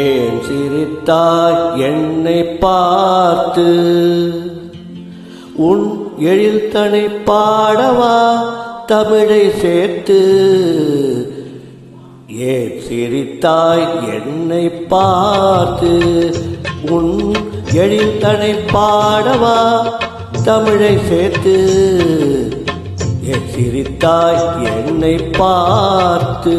ஏன் சிரித்தாய் என்னை பார்த்து? உன் எழில்தனை பாடவா தமிழை சேர்த்து? ஏன் சிரித்தாய் என்னை பார்த்து? உன் எழில்தனை பாடவா தமிழை சேர்த்து? ஏன் சிரித்தாய் என்னை பார்த்து?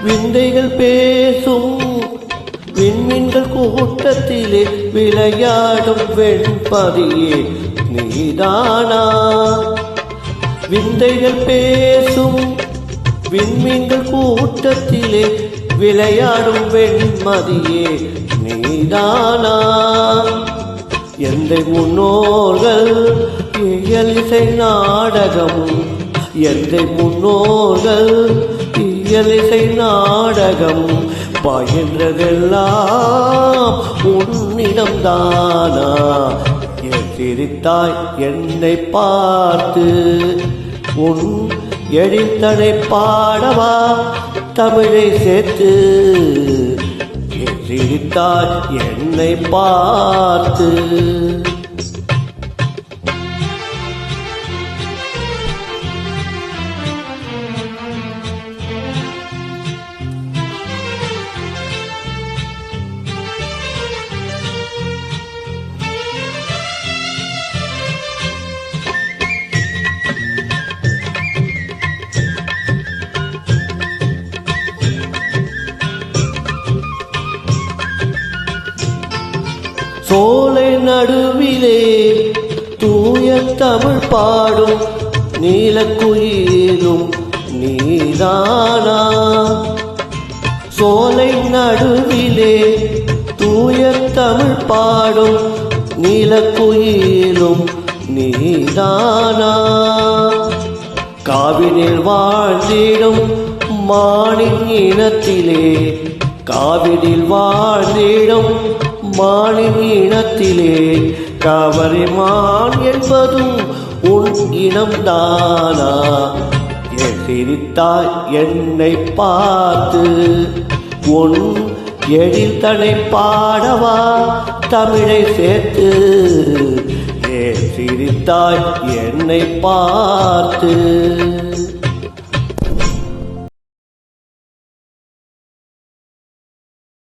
விந்தைகள் பேசும் விண்மீன்கள் கூட்டத்திலே விளையாடும் வெண்பதியே நீதானா? விந்தைகள் பேசும் விண்மீன்கள் கூட்டத்திலே விளையாடும் வெண்மதியே நீதானா? எந்த முன்னோர்கள் இயலிசை நாடகமும், எந்த முன்னோர்கள் இயலிசை நாடகம் பயின்றதெல்லாம் உன்னிடம்தானா? என் சிரித்தாய் என்னை பார்த்து? உன் எழில்தனை பாடவா தமிழை சேர்த்து? என் சிரித்தாய் என்னை பார்த்து? சோலை நடுவிலே தூய தமிழ் பாடும் நீலக்குயிலும் நீதானா? சோலை நடுவிலே தூய தமிழ் பாடும் நீலக்குயிலும் நீதானா? காவினில் வாழ்ந்திடும் மானின் இனத்திலே, காவினில் வாழ்ந்திடும் மானின் இனத்திலே கவரிமான் என்பதும் உன் இனம்தானா? என் சிரித்தாய் என்னை பார்த்து? உன் எழில்தனை பாடவா தமிழை சேர்த்து? ஏன் சிரித்தாய் என்னை பார்த்து?